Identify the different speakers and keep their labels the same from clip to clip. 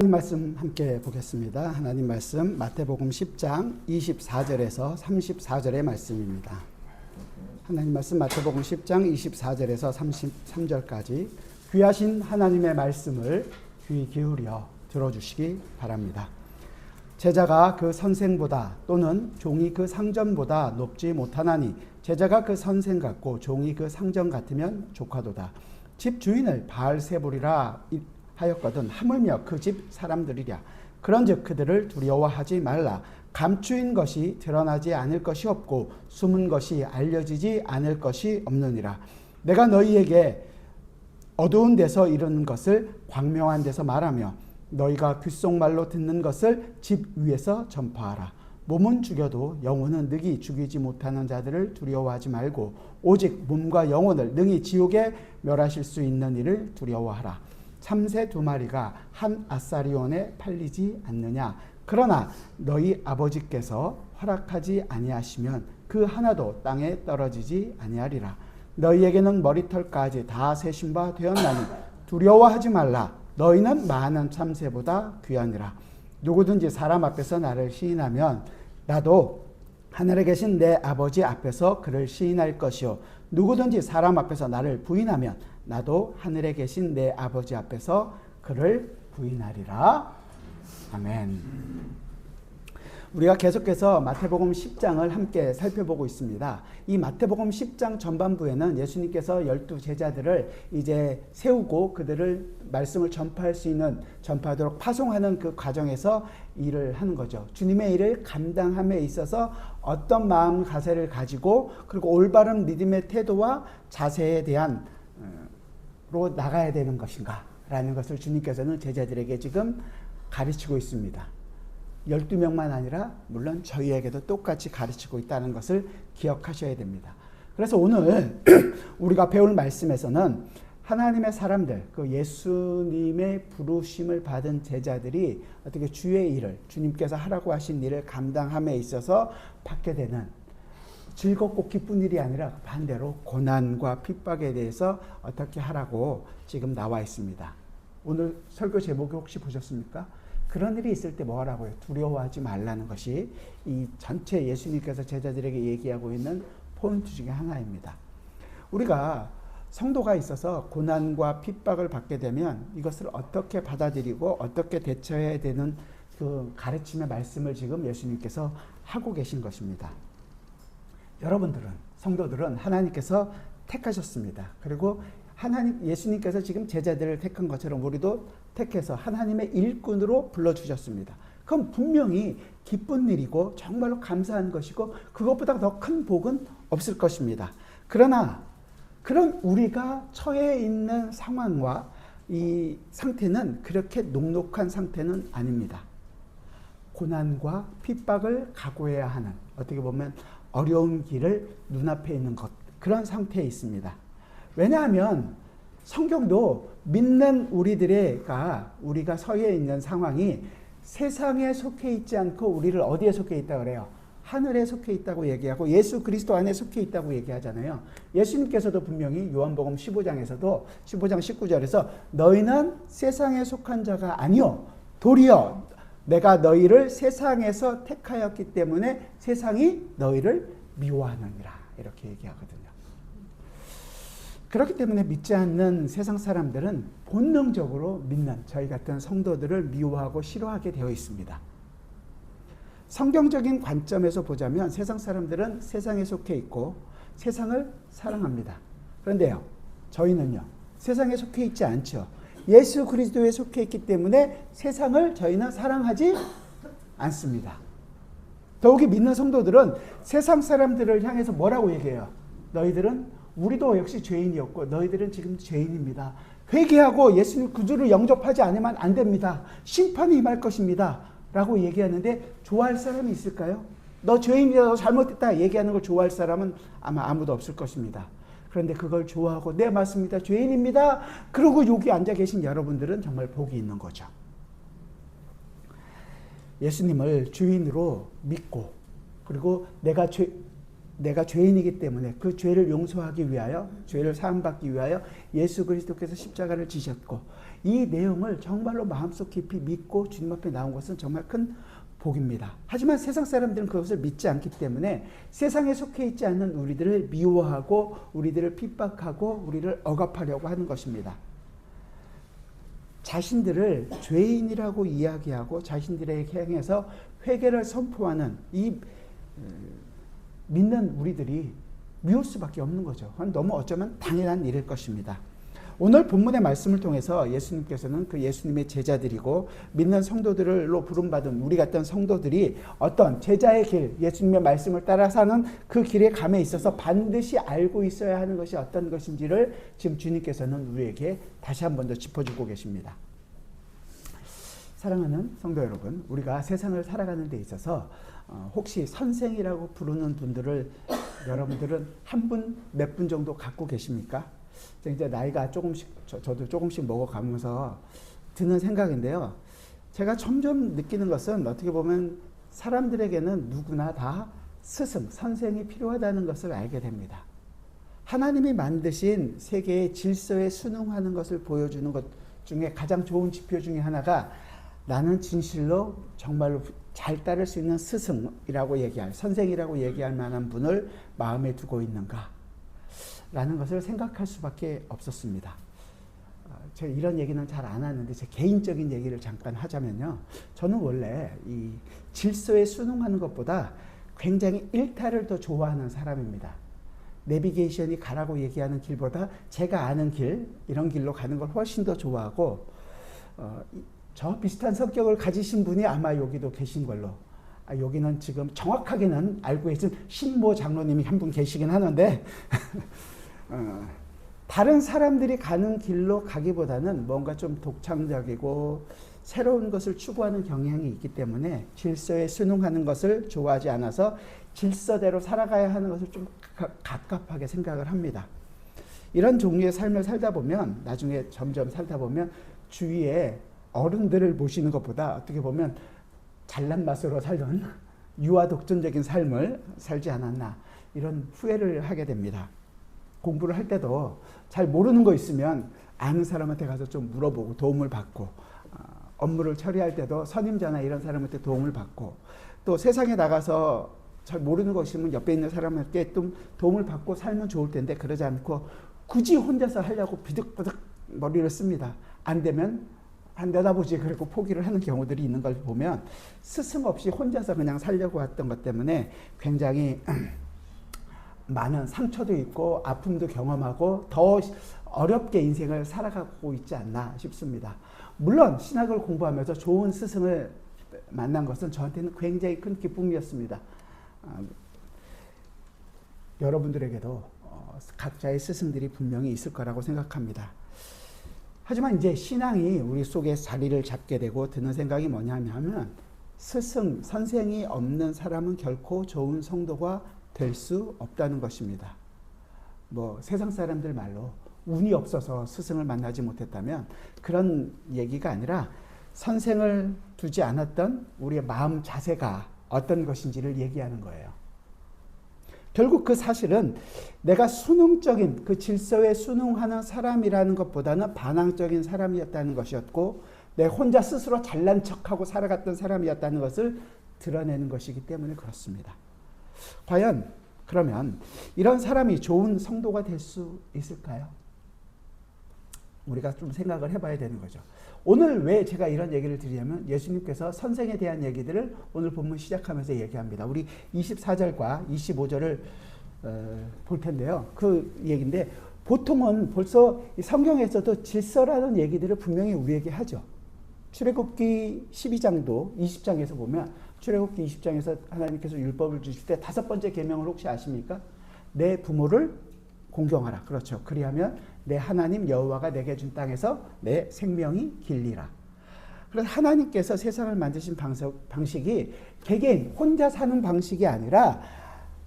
Speaker 1: 하나님 말씀 함께 보겠습니다. 하나님 말씀 마태복음 10장 24절에서 34절의 말씀입니다. 하나님 말씀 마태복음 10장 24절에서 33절까지 귀하신 하나님의 말씀을 귀 기울여 들어주시기 바랍니다. 제자가 그 선생보다 또는 종이 그 상전보다 높지 못하나니 제자가 그 선생 같고 종이 그 상전 같으면 조카도다. 집 주인을 바알세불이라 하였거든 하물며 그 집 사람들이랴. 그런즉 그들을 두려워하지 말라. 감추인 것이 드러나지 않을 것이 없고 숨은 것이 알려지지 않을 것이 없느니라. 내가 너희에게 어두운 데서 이르는 것을 광명한 데서 말하며 너희가 귓속말로 듣는 것을 집 위에서 전파하라. 몸은 죽여도 영혼은 능히 죽이지 못하는 자들을 두려워하지 말고 오직 몸과 영혼을 능히 지옥에 멸하실 수 있는 이를 두려워하라. 참새 2마리가 한 아사리온에 팔리지 않느냐. 그러나 너희 아버지께서 허락하지 아니하시면 그 하나도 땅에 떨어지지 아니하리라. 너희에게는 머리털까지 다 세신 바 되었나니 두려워하지 말라. 너희는 많은 참새보다 귀하니라. 누구든지 사람 앞에서 나를 시인하면 나도 하늘에 계신 내 아버지 앞에서 그를 시인할 것이요 누구든지 사람 앞에서 나를 부인하면 나도 하늘에 계신 내 아버지 앞에서 그를 부인하리라. 아멘. 우리가 계속해서 마태복음 10장을 함께 살펴보고 있습니다. 이 마태복음 10장 전반부에는 예수님께서 12 제자들을 이제 세우고 그들을 말씀을 전파할 수 있는, 전파하도록 파송하는 그 과정에서 일을 하는 거죠. 주님의 일을 감당함에 있어서 어떤 마음 가세를 가지고 그리고 올바른 믿음의 태도와 자세에 대한 로 나가야 되는 것인가 라는 것을 주님께서는 제자들에게 지금 가르치고 있습니다. 12명만 아니라 물론 저희에게도 똑같이 가르치고 있다는 것을 기억하셔야 됩니다. 그래서 오늘 우리가 배울 말씀에서는 하나님의 사람들, 그 예수님의 부르심을 받은 제자들이 어떻게 주의 일을, 주님께서 하라고 하신 일을 감당함에 있어서 받게 되는 즐겁고 기쁜 일이 아니라 반대로 고난과 핍박에 대해서 어떻게 하라고 지금 나와 있습니다. 오늘 설교 제목이 혹시 보셨습니까? 그런 일이 있을 때 뭐 하라고요? 두려워하지 말라는 것이 이 전체 예수님께서 제자들에게 얘기하고 있는 포인트 중에 하나입니다. 우리가 성도가 있어서 고난과 핍박을 받게 되면 이것을 어떻게 받아들이고 어떻게 대처해야 되는 그 가르침의 말씀을 지금 예수님께서 하고 계신 것입니다. 여러분들은, 성도들은 하나님께서 택하셨습니다. 그리고 예수님께서 지금 제자들을 택한 것처럼 우리도 택해서 하나님의 일꾼으로 불러주셨습니다. 그건 분명히 기쁜 일이고 정말로 감사한 것이고 그것보다 더 큰 복은 없을 것입니다. 그러나 그런 우리가 처해 있는 상황과 이 상태는 그렇게 녹록한 상태는 아닙니다. 고난과 핍박을 각오해야 하는, 어떻게 보면 어려운 길을 눈앞에 있는 것, 그런 상태에 있습니다. 왜냐하면 성경도 믿는 우리가 서해 있는 상황이 세상에 속해 있지 않고 우리를 어디에 속해 있다고 그래요? 하늘에 속해 있다고 얘기하고 예수 그리스도 안에 속해 있다고 얘기하잖아요. 예수님께서도 분명히 요한복음 15장에서도 15장 19절에서 너희는 세상에 속한 자가 아니요 도리어 내가 너희를 세상에서 택하였기 때문에 세상이 너희를 미워하느니라 이렇게 얘기하거든요. 그렇기 때문에 믿지 않는 세상 사람들은 본능적으로 믿는 저희 같은 성도들을 미워하고 싫어하게 되어 있습니다. 성경적인 관점에서 보자면 세상 사람들은 세상에 속해 있고 세상을 사랑합니다. 그런데요, 저희는요, 세상에 속해 있지 않죠. 예수 그리스도에 속해 있기 때문에 세상을 저희는 사랑하지 않습니다. 더욱이 믿는 성도들은 세상 사람들을 향해서 뭐라고 얘기해요? 너희들은 우리도 역시 죄인이었고 너희들은 지금 죄인입니다. 회개하고 예수님 구주를 영접하지 않으면 안 됩니다. 심판이 임할 것입니다. 라고 얘기하는데 좋아할 사람이 있을까요? 너 죄인이다, 너 잘못했다 얘기하는 걸 좋아할 사람은 아마 아무도 없을 것입니다. 그런데 그걸 좋아하고 네 맞습니다, 죄인입니다, 그러고 여기 앉아 계신 여러분들은 정말 복이 있는 거죠. 예수님을 주인으로 믿고 그리고 내가 죄인이기 때문에 그 죄를 용서하기 위하여, 죄를 사함받기 위하여 예수 그리스도께서 십자가를 지셨고, 이 내용을 정말로 마음속 깊이 믿고 주님 앞에 나온 것은 정말 큰 복입니다. 하지만 세상 사람들은 그것을 믿지 않기 때문에 세상에 속해 있지 않는 우리들을 미워하고 우리들을 핍박하고 우리를 억압하려고 하는 것입니다. 자신들을 죄인이라고 이야기하고 자신들에게 향해서 회개를 선포하는 이 믿는 우리들이 미울 수밖에 없는 거죠. 너무 어쩌면 당연한 일일 것입니다. 오늘 본문의 말씀을 통해서 예수님께서는 그 예수님의 제자들이고 믿는 성도들로 부름받은 우리 같은 성도들이 어떤 제자의 길, 예수님의 말씀을 따라 사는 그 길의 감에 있어서 반드시 알고 있어야 하는 것이 어떤 것인지를 지금 주님께서는 우리에게 다시 한 번 더 짚어주고 계십니다. 사랑하는 성도 여러분, 우리가 세상을 살아가는 데 있어서 혹시 선생이라고 부르는 분들을 여러분들은 한 분, 몇 분 정도 갖고 계십니까? 이제 나이가 조금씩, 저도 조금씩 먹어가면서 드는 생각인데요. 제가 점점 느끼는 것은 어떻게 보면 사람들에게는 누구나 다 스승, 선생이 필요하다는 것을 알게 됩니다. 하나님이 만드신 세계의 질서에 순응하는 것을 보여주는 것 중에 가장 좋은 지표 중에 하나가 나는 진실로 정말로 잘 따를 수 있는 스승이라고 얘기할, 선생이라고 얘기할 만한 분을 마음에 두고 있는가 라는 것을 생각할 수밖에 없었습니다. 제가 이런 얘기는 잘 안 하는데 제 개인적인 얘기를 잠깐 하자면요. 저는 원래 이 질서에 순응하는 것보다 굉장히 일탈을 더 좋아하는 사람입니다. 내비게이션이 가라고 얘기하는 길보다 제가 아는 길, 이런 길로 가는 걸 훨씬 더 좋아하고, 저 비슷한 성격을 가지신 분이 아마 여기도 계신 걸로, 여기는 지금 정확하게는 알고 계신 신모 장로님이 한 분 계시긴 하는데 다른 사람들이 가는 길로 가기보다는 뭔가 좀 독창적이고 새로운 것을 추구하는 경향이 있기 때문에 질서에 순응하는 것을 좋아하지 않아서 질서대로 살아가야 하는 것을 좀 갑갑하게 생각을 합니다. 이런 종류의 삶을 살다 보면, 나중에 점점 살다 보면 주위에 어른들을 모시는 것보다 어떻게 보면 잘난 맛으로 살던 유아 독존적인 삶을 살지 않았나, 이런 후회를 하게 됩니다. 공부를 할 때도 잘 모르는 거 있으면 아는 사람한테 가서 좀 물어보고 도움을 받고, 업무를 처리할 때도 선임자나 이런 사람한테 도움을 받고, 또 세상에 나가서 잘 모르는 거 있으면 옆에 있는 사람한테 좀 도움을 받고 살면 좋을 텐데 그러지 않고 굳이 혼자서 하려고 비득비득 머리를 씁니다. 안 되면 안 되다 보지 그리고 포기를 하는 경우들이 있는 걸 보면 스승 없이 혼자서 그냥 살려고 했던 것 때문에 굉장히 많은 상처도 있고 아픔도 경험하고 더 어렵게 인생을 살아가고 있지 않나 싶습니다. 물론 신학을 공부하면서 좋은 스승을 만난 것은 저한테는 굉장히 큰 기쁨이었습니다. 여러분들에게도 각자의 스승들이 분명히 있을 거라고 생각합니다. 하지만 이제 신앙이 우리 속에 자리를 잡게 되고 드는 생각이 뭐냐면, 스승, 선생이 없는 사람은 결코 좋은 성도가 될 수 없다는 것입니다. 뭐 세상 사람들 말로 운이 없어서 스승을 만나지 못했다면 그런 얘기가 아니라 선생을 두지 않았던 우리의 마음 자세가 어떤 것인지를 얘기하는 거예요. 결국 그 사실은 내가 순응적인 그 질서에 순응하는 사람이라는 것보다는 반항적인 사람이었다는 것이었고, 내 혼자 스스로 잘난 척하고 살아갔던 사람이었다는 것을 드러내는 것이기 때문에 그렇습니다. 과연 그러면 이런 사람이 좋은 성도가 될 수 있을까요? 우리가 좀 생각을 해봐야 되는 거죠. 오늘 왜 제가 이런 얘기를 드리냐면, 예수님께서 선생에 대한 얘기들을 오늘 본문 시작하면서 얘기합니다. 우리 24절과 25절을 볼 텐데요. 그 얘기인데, 보통은 벌써 성경에서도 질서라는 얘기들을 분명히 우리에게 하죠. 출애굽기 12장도 20장에서 보면, 출애굽기 20장에서 하나님께서 율법을 주실 때 5번째 계명을 혹시 아십니까? 내 부모를 공경하라. 그렇죠. 그리하면 내 하나님 여호와가 내게 준 땅에서 내 생명이 길리라. 그래서 하나님께서 세상을 만드신 방식이 개개인 혼자 사는 방식이 아니라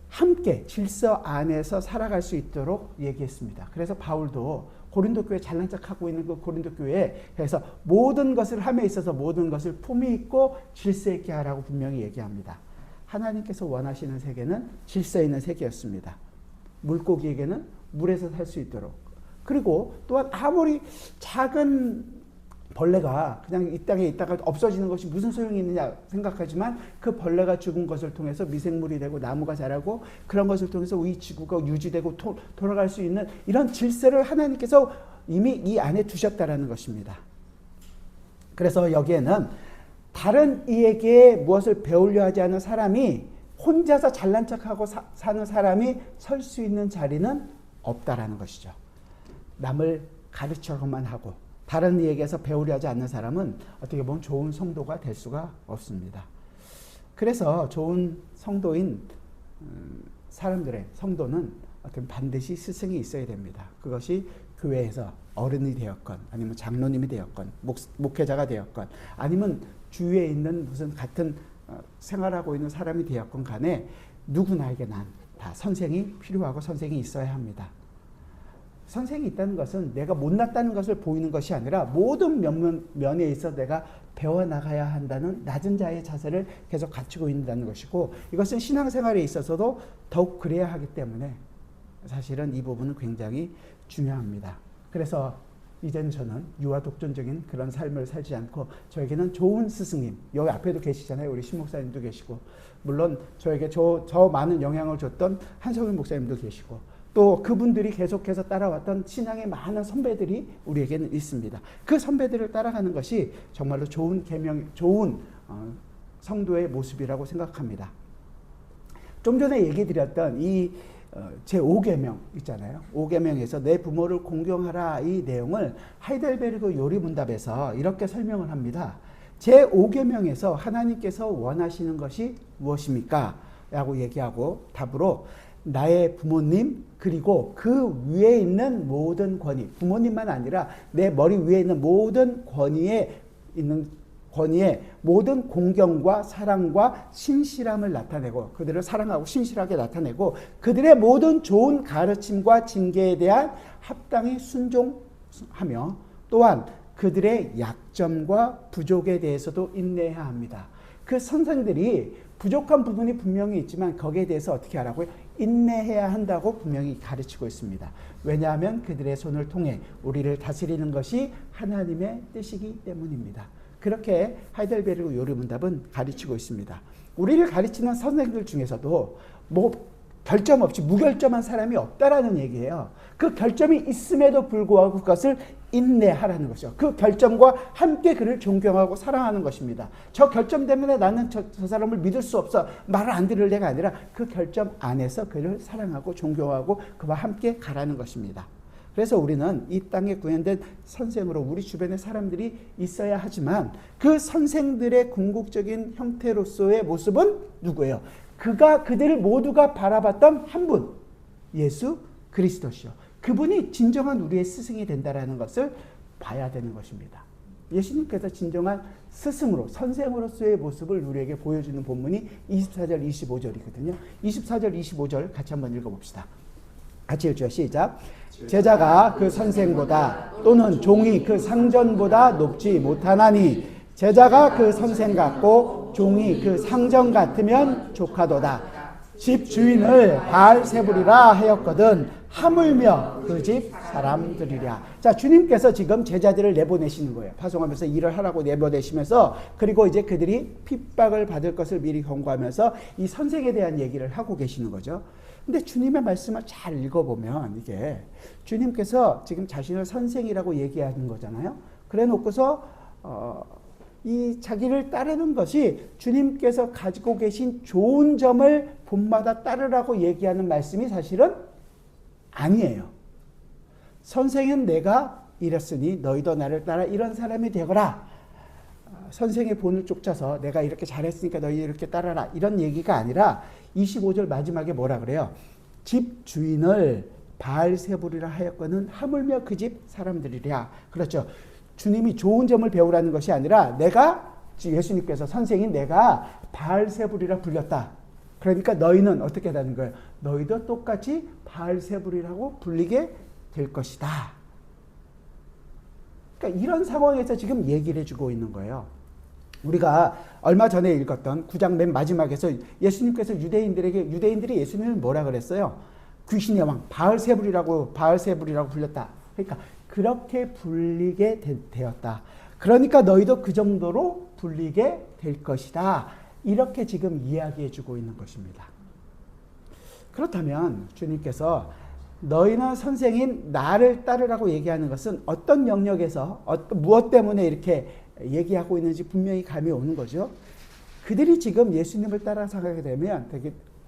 Speaker 1: 함께 질서 안에서 살아갈 수 있도록 얘기했습니다. 그래서 바울도 고린도 교회 잘난 척하고 있는 그 고린도 교회에서 모든 것을 함에 있어서 모든 것을 품위 있고 질서 있게 하라고 분명히 얘기합니다. 하나님께서 원하시는 세계는 질서 있는 세계였습니다. 물고기에게는 물에서 살 수 있도록. 그리고 또한 아무리 작은 벌레가 그냥 이 땅에 있다가 없어지는 것이 무슨 소용이 있느냐 생각하지만 그 벌레가 죽은 것을 통해서 미생물이 되고 나무가 자라고 그런 것을 통해서 이 지구가 유지되고 돌아갈 수 있는 이런 질서를 하나님께서 이미 이 안에 두셨다라는 것입니다. 그래서 여기에는 다른 이에게 무엇을 배우려 하지 않은 사람이 혼자서 잘난 척하고 사는 사람이 설 수 있는 자리는 없다라는 것이죠. 남을 가르쳐만 하고 다른 이에게서 배우려 하지 않는 사람은 어떻게 보면 좋은 성도가 될 수가 없습니다. 그래서 좋은 성도인 사람들의 성도는 어떤 반드시 스승이 있어야 됩니다. 그것이 교회에서 어른이 되었건 아니면 장로님이 되었건 목회자가 되었건 아니면 주위에 있는 무슨 같은 생활하고 있는 사람이 되었건 간에 누구나에게 다 선생이 필요하고 선생이 있어야 합니다. 선생이 있다는 것은 내가 못났다는 것을 보이는 것이 아니라 모든 면에 있어 내가 배워나가야 한다는 낮은 자의 자세를 계속 갖추고 있다는 것이고 이것은 신앙생활에 있어서도 더욱 그래야 하기 때문에 사실은 이 부분은 굉장히 중요합니다. 그래서 이제는 저는 유아 독존적인 그런 삶을 살지 않고 저에게는 좋은 스승님, 여기 앞에도 계시잖아요. 우리 신 목사님도 계시고 물론 저에게 저 많은 영향을 줬던 한성윤 목사님도 계시고 또 그분들이 계속해서 따라왔던 신앙의 많은 선배들이 우리에게는 있습니다. 그 선배들을 따라가는 것이 정말로 좋은 성도의 모습이라고 생각합니다. 좀 전에 얘기 드렸던 이 제5계명 있잖아요. 5계명에서 내 부모를 공경하라 이 내용을 하이델베르그 요리문답에서 이렇게 설명을 합니다. 제5계명에서 하나님께서 원하시는 것이 무엇입니까? 라고 얘기하고 답으로 나의 부모님 그리고 그 위에 있는 모든 권위, 부모님만 아니라 내 머리 위에 있는 모든 권위에 모든 공경과 사랑과 신실함을 나타내고 그들을 사랑하고 신실하게 나타내고 그들의 모든 좋은 가르침과 징계에 대한 합당히 순종하며 또한 그들의 약점과 부족에 대해서도 인내해야 합니다. 그 선생들이 부족한 부분이 분명히 있지만 거기에 대해서 어떻게 하라고요? 인내해야 한다고 분명히 가르치고 있습니다. 왜냐하면 그들의 손을 통해 우리를 다스리는 것이 하나님의 뜻이기 때문입니다. 그렇게 하이델베르그 요리문답은 가르치고 있습니다. 우리를 가르치는 선생들 중에서도 결점 없이 무결점한 사람이 없다라는 얘기예요. 그 결점이 있음에도 불구하고 그것을 인내하라는 것이죠. 그 결점과 함께 그를 존경하고 사랑하는 것입니다. 저 결점 때문에 나는 저 사람을 믿을 수 없어. 말을 안 들을 내가 아니라 그 결점 안에서 그를 사랑하고 존경하고 그와 함께 가라는 것입니다. 그래서 우리는 이 땅에 구현된 선생으로 우리 주변에 사람들이 있어야 하지만 그 선생들의 궁극적인 형태로서의 모습은 누구예요? 그들을 모두가 바라봤던 한 분, 예수 그리스도시요. 그분이 진정한 우리의 스승이 된다라는 것을 봐야 되는 것입니다. 예수님께서 진정한 스승으로 선생으로서의 모습을 우리에게 보여주는 본문이 24절 25절이거든요. 24절 25절 같이 한번 읽어봅시다. 같이 읽죠. 시작. 제자가 그 선생보다 또는 종이 그 상전보다 높지 못하나니 제자가 그 선생 같고 종이 그 상전 같으면 조카도다. 집 주인을 바알세불이라 하였거든 하물며 그 집 사람들이랴. 자, 주님께서 지금 제자들을 내보내시는 거예요. 파송하면서 일을 하라고 내보내시면서 그리고 이제 그들이 핍박을 받을 것을 미리 경고하면서 이 선생에 대한 얘기를 하고 계시는 거죠. 근데 주님의 말씀을 잘 읽어보면 이게 주님께서 지금 자신을 선생이라고 얘기하는 거잖아요. 그래 놓고서 이 자기를 따르는 것이 주님께서 가지고 계신 좋은 점을 본마다 따르라고 얘기하는 말씀이 사실은 아니에요. 선생은 내가 이랬으니 너희도 나를 따라 이런 사람이 되거라. 선생의 본을 쫓아서 내가 이렇게 잘했으니까 너희 이렇게 따라라. 이런 얘기가 아니라 25절 마지막에 뭐라 그래요? 집 주인을 바알세불이라 하였거든 하물며 그 집 사람들이랴. 그렇죠. 주님이 좋은 점을 배우라는 것이 아니라 예수님께서 선생인 내가 바알세불이라 불렸다. 그러니까 너희는 어떻게 하는 거예요? 너희도 똑같이 바알세불이라고 불리게 될 것이다. 그러니까 이런 상황에서 지금 얘기를 해주고 있는 거예요. 우리가 얼마 전에 읽었던 9장 맨 마지막에서 예수님께서 유대인들이 예수님을 뭐라 그랬어요? 귀신의 왕 바알세불이라고 불렸다. 그러니까 그렇게 불리게 되었다. 그러니까 너희도 그 정도로 불리게 될 것이다. 이렇게 지금 이야기해 주고 있는 것입니다. 그렇다면 주님께서 너희는 선생인 나를 따르라고 얘기하는 것은 어떤 영역에서 무엇 때문에 이렇게 얘기하고 있는지 분명히 감이 오는 거죠. 그들이 지금 예수님을 따라 살게 되면,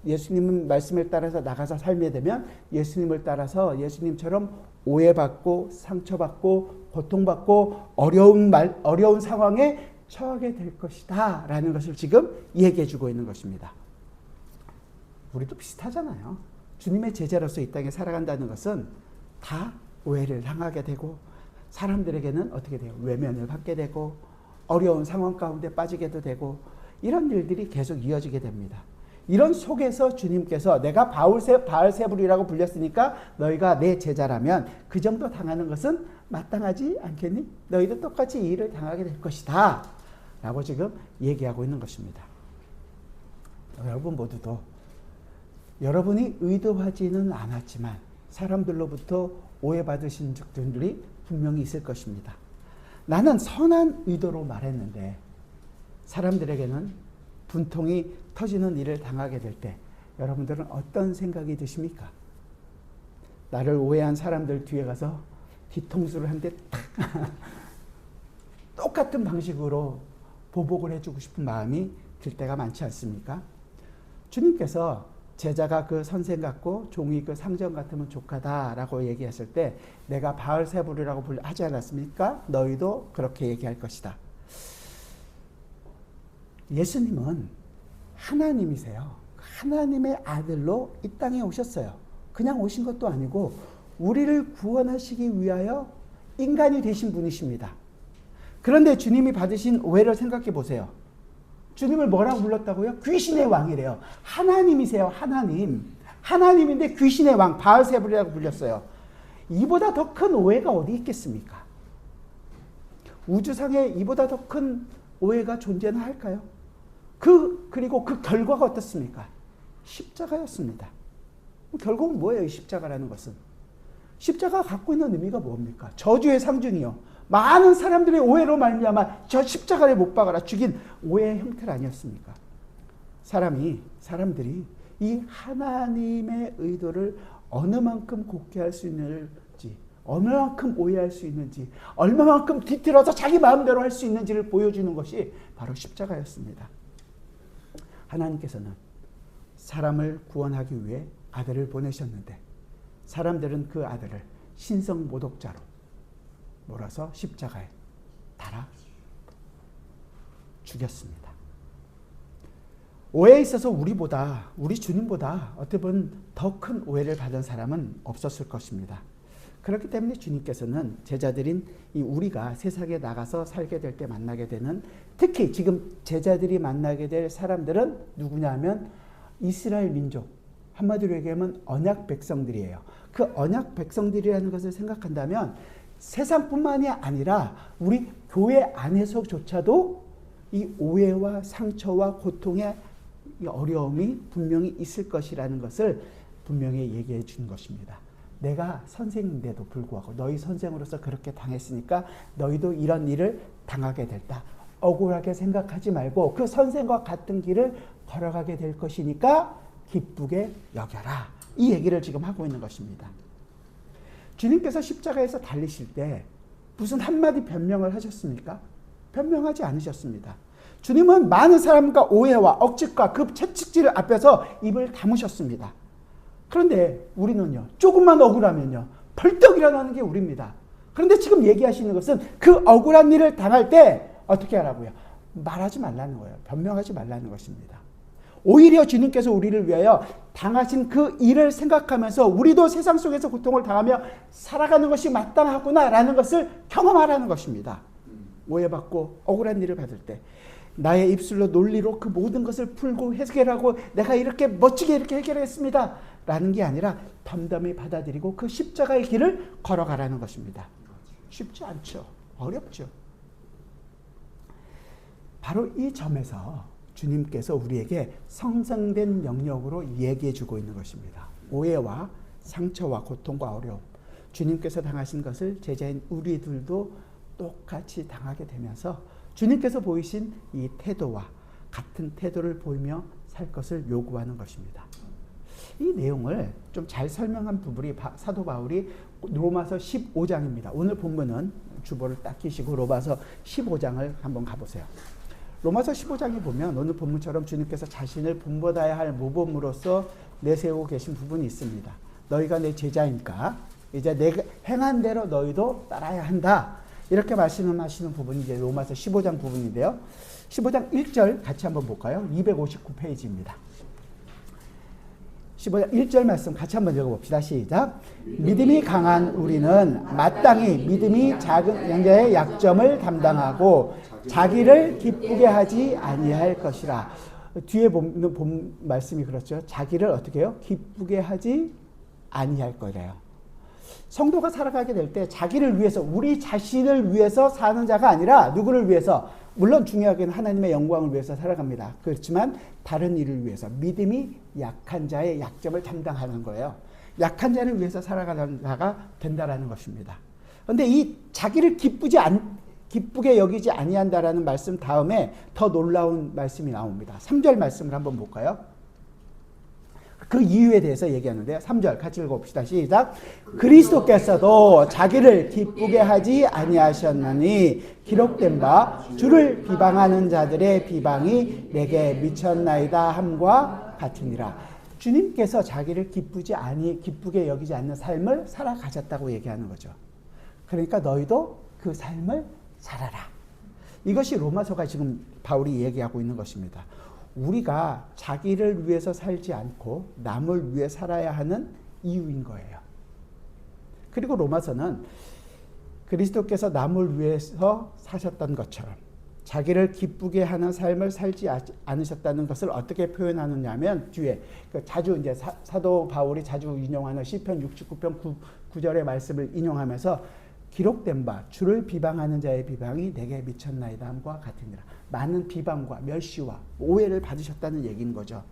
Speaker 1: 예수님 말씀을 따라서 나가서 살게 되면 예수님을 따라서 예수님처럼 오해받고 상처받고 고통받고 어려운 상황에 처하게 될 것이다 라는 것을 지금 얘기해 주고 있는 것입니다. 우리도 비슷하잖아요. 주님의 제자로서 이 땅에 살아간다는 것은 다 오해를 당하게 되고 사람들에게는 어떻게 돼요? 외면을 받게 되고 어려운 상황 가운데 빠지게도 되고 이런 일들이 계속 이어지게 됩니다. 이런 속에서 주님께서 내가 바알세불이라고 불렸으니까 너희가 내 제자라면 그 정도 당하는 것은 마땅하지 않겠니? 너희도 똑같이 이 일을 당하게 될 것이다 라고 지금 얘기하고 있는 것입니다. 여러분 모두도 여러분이 의도하지는 않았지만 사람들로부터 오해받으신 적들이 분명히 있을 것입니다. 나는 선한 의도로 말했는데 사람들에게는 분통이 터지는 일을 당하게 될 때 여러분들은 어떤 생각이 드십니까? 나를 오해한 사람들 뒤에 가서 뒤통수를 한 대 탁 똑같은 방식으로 보복을 해주고 싶은 마음이 들 때가 많지 않습니까? 주님께서 제자가 그 선생 같고 종이 그 상전 같으면 족하다라고 얘기했을 때 내가 바알세불이라고 하지 않았습니까? 너희도 그렇게 얘기할 것이다. 예수님은 하나님이세요. 하나님의 아들로 이 땅에 오셨어요. 그냥 오신 것도 아니고 우리를 구원하시기 위하여 인간이 되신 분이십니다. 그런데 주님이 받으신 오해를 생각해 보세요. 주님을 뭐라고 불렀다고요? 귀신의 왕이래요. 하나님이세요. 하나님인데 귀신의 왕 바알세불이라고 불렸어요. 이보다 더 큰 오해가 어디 있겠습니까? 우주상에 이보다 더 큰 오해가 존재는 할까요? 그리고 그 결과가 어떻습니까? 십자가였습니다. 결국은 뭐예요? 이 십자가라는 것은. 십자가가 갖고 있는 의미가 뭡니까? 저주의 상징이요. 많은 사람들의 오해로 말미암아 저 십자가에 못 박아라 죽인 오해의 형태가 아니었습니까? 사람들이 이 하나님의 의도를 어느 만큼 곡해할 수 있는지, 어느 만큼 오해할 수 있는지, 얼마만큼 뒤틀어서 자기 마음대로 할 수 있는지를 보여주는 것이 바로 십자가였습니다. 하나님께서는 사람을 구원하기 위해 아들을 보내셨는데 사람들은 그 아들을 신성 모독자로 몰아서 십자가에 달아 죽였습니다. 오해에 있어서 우리 주님보다 어떻게 보면 더 큰 오해를 받은 사람은 없었을 것입니다. 그렇기 때문에 주님께서는 제자들인 우리가 세상에 나가서 살게 될 때 만나게 되는, 특히 지금 제자들이 만나게 될 사람들은 누구냐 하면 이스라엘 민족, 한마디로 얘기하면 언약 백성들이에요. 그 언약 백성들이라는 것을 생각한다면 세상뿐만이 아니라 우리 교회 안에서조차도 이 오해와 상처와 고통의 어려움이 분명히 있을 것이라는 것을 분명히 얘기해 주는 것입니다. 내가 선생인데도 불구하고 너희 선생으로서 그렇게 당했으니까 너희도 이런 일을 당하게 됐다. 억울하게 생각하지 말고 그 선생과 같은 길을 걸어가게 될 것이니까 기쁘게 여겨라. 이 얘기를 지금 하고 있는 것입니다. 주님께서 십자가에서 달리실 때 무슨 한마디 변명을 하셨습니까? 변명하지 않으셨습니다. 주님은 많은 사람과 오해와 억측과 그 채찍질 앞에서 입을 다무셨습니다. 그런데 우리는요, 조금만 억울하면요, 벌떡 일어나는 게 우리입니다. 그런데 지금 얘기하시는 것은 그 억울한 일을 당할 때 어떻게 하라고요? 말하지 말라는 거예요. 변명하지 말라는 것입니다. 오히려 주님께서 우리를 위하여 당하신 그 일을 생각하면서 우리도 세상 속에서 고통을 당하며 살아가는 것이 마땅하구나라는 것을 경험하라는 것입니다. 오해받고 억울한 일을 받을 때 나의 입술로 논리로 그 모든 것을 풀고 해결하고 내가 이렇게 멋지게 이렇게 해결했습니다 라는 게 아니라 덤덤히 받아들이고 그 십자가의 길을 걸어가라는 것입니다. 쉽지 않죠. 어렵죠. 바로 이 점에서 주님께서 우리에게 성성된 영역으로 얘기해 주고 있는 것입니다. 오해와 상처와 고통과 어려움, 주님께서 당하신 것을 제자인 우리들도 똑같이 당하게 되면서 주님께서 보이신 이 태도와 같은 태도를 보이며 살 것을 요구하는 것입니다. 이 내용을 좀 잘 설명한 부분이 사도 바울이 로마서 15장입니다. 오늘 본문은 주보를 딱 끼시고 로마서 15장을 한번 가보세요. 로마서 15장에 보면 오늘 본문처럼 주님께서 자신을 본받아야 할 모범으로서 내세우고 계신 부분이 있습니다. 너희가 내 제자니까 이제 내가 행한 대로 너희도 따라야 한다. 이렇게 말씀하시는 부분이 이제 로마서 15장 부분인데요. 15장 1절 같이 한번 볼까요? 259페이지입니다. 15장 1절 말씀 같이 한번 읽어봅시다. 시작. 믿음이 강한 우리는 마땅히 믿음이 작은 양자의 약점을 담당하고 자기를 기쁘게 하지 아니할 것이라. 뒤에 본 말씀이 그렇죠. 자기를 어떻게 해요? 기쁘게 하지 아니할 거래요. 성도가 살아가게 될 때 자기를 위해서, 우리 자신을 위해서 사는 자가 아니라 누구를 위해서? 물론 중요하게는 하나님의 영광을 위해서 살아갑니다. 그렇지만 다른 일을 위해서, 믿음이 약한 자의 약점을 담당하는 거예요. 약한 자를 위해서 살아가는 자가 된다라는 것입니다. 그런데 이 자기를 기쁘게 여기지 아니한다라는 말씀 다음에 더 놀라운 말씀이 나옵니다. 3절 말씀을 한번 볼까요? 그 이유에 대해서 얘기하는데요. 3절 같이 읽어봅시다. 시작. 그리스도께서도 자기를 기쁘게 하지 아니하셨나니 기록된 바 주를 비방하는 자들의 비방이 내게 미쳤나이다 함과 같으니라. 주님께서 자기를 기쁘게 여기지 않는 삶을 살아가셨다고 얘기하는 거죠. 그러니까 너희도 그 삶을 살아라. 이것이 로마서가 지금 바울이 얘기하고 있는 것입니다. 우리가 자기를 위해서 살지 않고 남을 위해 살아야 하는 이유인 거예요. 그리고 로마서는 그리스도께서 남을 위해서 사셨던 것처럼 자기를 기쁘게 하는 삶을 살지 않으셨다는 것을 어떻게 표현하느냐 하면 뒤에 자주 이제 사도 바울이 자주 인용하는 시편 69편 9절의 말씀을 인용하면서 기록된 바 주를 비방하는 자의 비방이 내게 미쳤나이다 함과 같으니라. 많은 비방과 멸시와 오해를 받으셨다는 얘기인 거죠.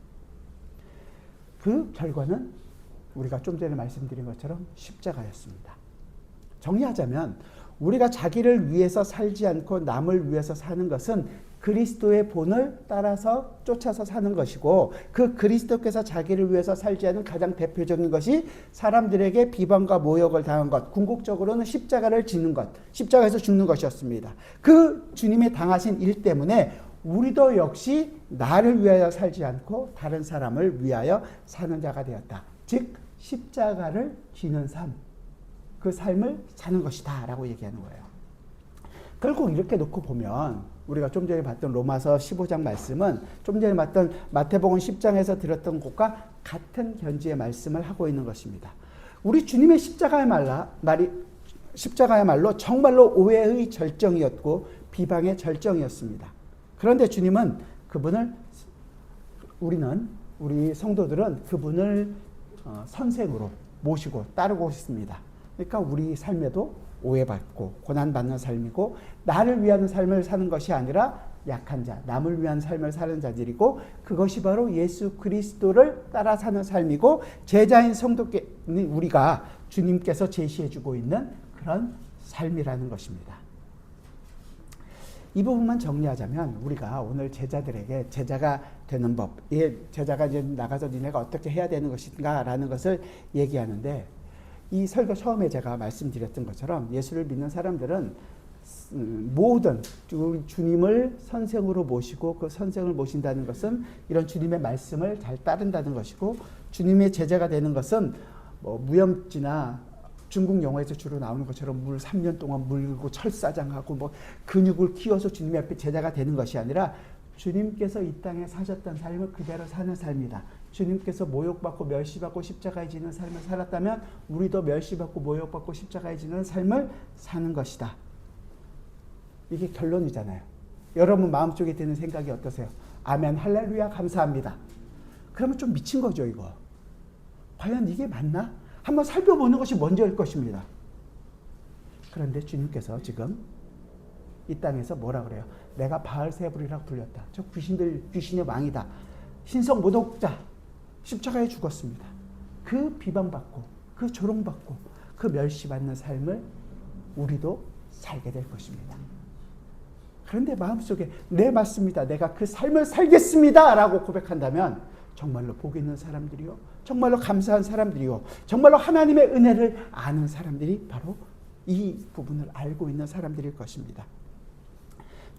Speaker 1: 그 결과는 우리가 좀 전에 말씀드린 것처럼 십자가였습니다. 정리하자면 우리가 자기를 위해서 살지 않고 남을 위해서 사는 것은 그리스도의 본을 따라서 쫓아서 사는 것이고, 그 그리스도께서 자기를 위해서 살지 않은 가장 대표적인 것이 사람들에게 비방과 모욕을 당한 것, 궁극적으로는 십자가를 지는 것, 십자가에서 죽는 것이었습니다. 그 주님의 당하신 일 때문에 우리도 역시 나를 위하여 살지 않고 다른 사람을 위하여 사는 자가 되었다. 즉 십자가를 지는 삶, 그 삶을 사는 것이다 라고 얘기하는 거예요. 결국 이렇게 놓고 보면 우리가 좀 전에 봤던 로마서 15장 말씀은 좀 전에 봤던 마태복음 10장에서 들었던 것과 같은 견지의 말씀을 하고 있는 것입니다. 우리 주님의 십자가야말로 정말로 오해의 절정이었고 비방의 절정이었습니다. 그런데 주님은 우리 성도들은 그분을 선생으로 모시고 따르고 있습니다. 그러니까 우리 삶에도 오해받고 고난받는 삶이고, 나를 위한 삶을 사는 것이 아니라 약한 자, 남을 위한 삶을 사는 자들이고, 그것이 바로 예수 그리스도를 따라 사는 삶이고, 제자인 성도께 우리가 주님께서 제시해주고 있는 그런 삶이라는 것입니다. 이 부분만 정리하자면 우리가 오늘 제자들에게 제자가 되는 법, 제자가 이제 나가서 니네가 어떻게 해야 되는 것인가라는 것을 얘기하는데, 이 설교 처음에 제가 말씀드렸던 것처럼 예수를 믿는 사람들은 모든 주님을 선생으로 모시고, 그 선생을 모신다는 것은 이런 주님의 말씀을 잘 따른다는 것이고, 주님의 제자가 되는 것은 무협지나 중국 영화에서 주로 나오는 것처럼 3년 동안 물고 철사장하고 근육을 키워서 주님의 앞에 제자가 되는 것이 아니라 주님께서 이 땅에 사셨던 삶을 그대로 사는 삶이다. 주님께서 모욕받고 멸시받고 십자가에 지는 삶을 살았다면 우리도 멸시받고 모욕받고 십자가에 지는 삶을 사는 것이다. 이게 결론이잖아요. 여러분 마음속에 드는 생각이 어떠세요? 아멘, 할렐루야, 감사합니다. 그러면 좀 미친 거죠, 이거. 과연 이게 맞나? 한번 살펴보는 것이 먼저일 것입니다. 그런데 주님께서 지금 이 땅에서 뭐라 그래요? 내가 바알세불이라고 불렸다. 저 귀신의 왕이다. 신성 모독자. 십자가에 죽었습니다. 그 비방받고 그 조롱받고 그 멸시받는 삶을 우리도 살게 될 것입니다. 그런데 마음속에 네 맞습니다. 내가 그 삶을 살겠습니다. 라고 고백한다면 정말로 복 있는 사람들이요. 정말로 감사한 사람들이요. 정말로 하나님의 은혜를 아는 사람들이 바로 이 부분을 알고 있는 사람들일 것입니다.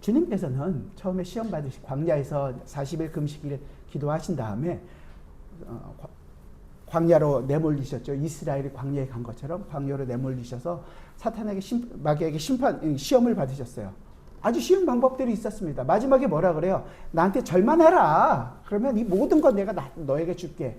Speaker 1: 주님께서는 처음에 시험 받으시 광야에서 40일 금식일 기도하신 다음에 광야로 내몰리셨죠. 이스라엘이 광야에 간 것처럼 광야로 내몰리셔서 사탄에게 마귀에게 시험을 받으셨어요. 아주 쉬운 방법들이 있었습니다. 마지막에 뭐라 그래요? 나한테 절만해라. 그러면 이 모든 건 내가 너에게 줄게.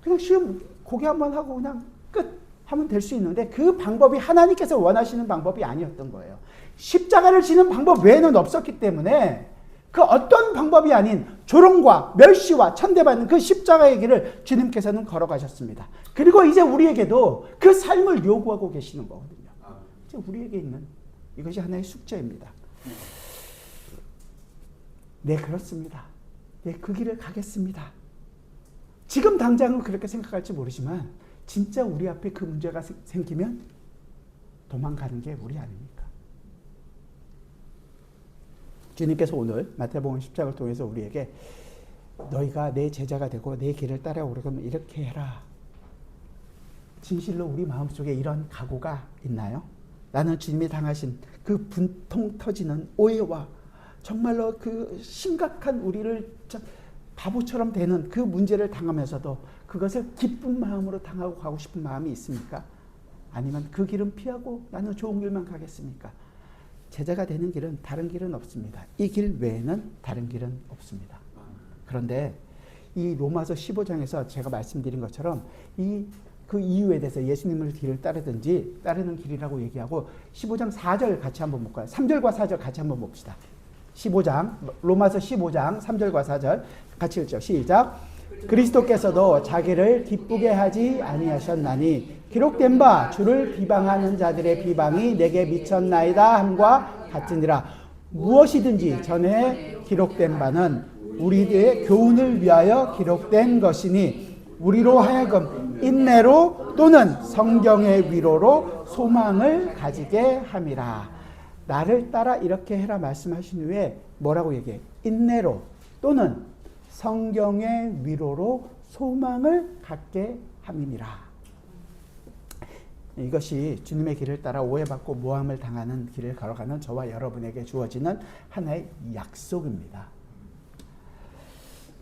Speaker 1: 그냥 시험 고개 한번 하고 그냥 끝 하면 될 수 있는데 그 방법이 하나님께서 원하시는 방법이 아니었던 거예요. 십자가를 지는 방법 외에는 없었기 때문에 그 어떤 방법이 아닌 조롱과 멸시와 천대받는 그 십자가의 길을 주님께서는 걸어가셨습니다. 그리고 이제 우리에게도 그 삶을 요구하고 계시는 거거든요. 이제 우리에게 있는 이것이 하나의 숙제입니다. 네, 그렇습니다. 네, 그 길을 가겠습니다. 지금 당장은 그렇게 생각할지 모르지만 진짜 우리 앞에 그 문제가 생기면 도망가는 게 우리 아닙니까? 주님께서 오늘 마태복음 10장을 통해서 우리에게 너희가 내 제자가 되고 내 길을 따라오려면 이렇게 해라. 진실로 우리 마음속에 이런 각오가 있나요? 나는 주님이 당하신 그 분통 터지는 오해와 정말로 그 심각한 우리를 바보처럼 되는 그 문제를 당하면서도 그것을 기쁜 마음으로 당하고 가고 싶은 마음이 있습니까? 아니면 그 길은 피하고 나는 좋은 길만 가겠습니까? 제자가 되는 길은 다른 길은 없습니다. 이 길 외에는 다른 길은 없습니다. 그런데 이 로마서 15장에서 제가 말씀드린 것처럼 그 이유에 대해서 예수님을 길을 따르든지 따르는 길이라고 얘기하고 15장 4절 같이 한번 볼까요? 3절과 4절 같이 한번 봅시다. 15장 로마서 15장 3절과 4절 같이 읽죠. 시작. 그리스도께서도 자기를 기쁘게 하지 아니하셨나니 기록된 바 주를 비방하는 자들의 비방이 내게 미쳤나이다 함과 같으니라. 무엇이든지 전에 기록된 바는 우리의 교훈을 위하여 기록된 것이니 우리로 하여금 인내로 또는 성경의 위로로 소망을 가지게 함이라. 나를 따라 이렇게 해라 말씀하신 후에 뭐라고 얘기해? 인내로 또는 성경의 위로로 소망을 갖게 함이니라. 이것이 주님의 길을 따라 오해받고 모함을 당하는 길을 걸어가는 저와 여러분에게 주어지는 하나의 약속입니다.